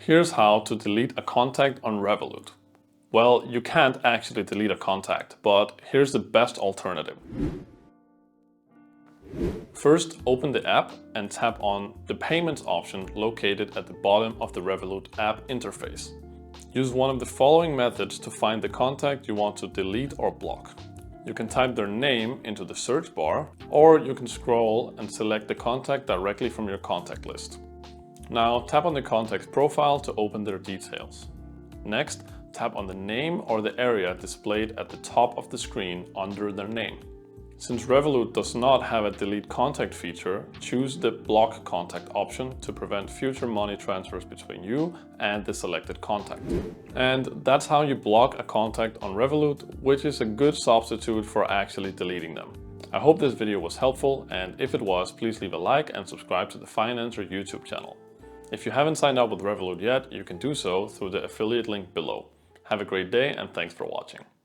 Here's how to delete a contact on Revolut. Well, you can't actually delete a contact, but here's the best alternative. First, open the app and tap on the Payments option located at the bottom of the Revolut app interface. Use one of the following methods to find the contact you want to delete or block. You can type their name into the search bar, or you can scroll and select the contact directly from your contact list. Now tap on the contact's profile to open their details. Next, tap on the name or the area displayed at the top of the screen under their name. Since Revolut does not have a delete contact feature, choose the block contact option to prevent future money transfers between you and the selected contact. And that's how you block a contact on Revolut, which is a good substitute for actually deleting them. I hope this video was helpful, and if it was, please leave a like and subscribe to the Financer YouTube channel. If you haven't signed up with Revolut yet, you can do so through the affiliate link below. Have a great day and thanks for watching.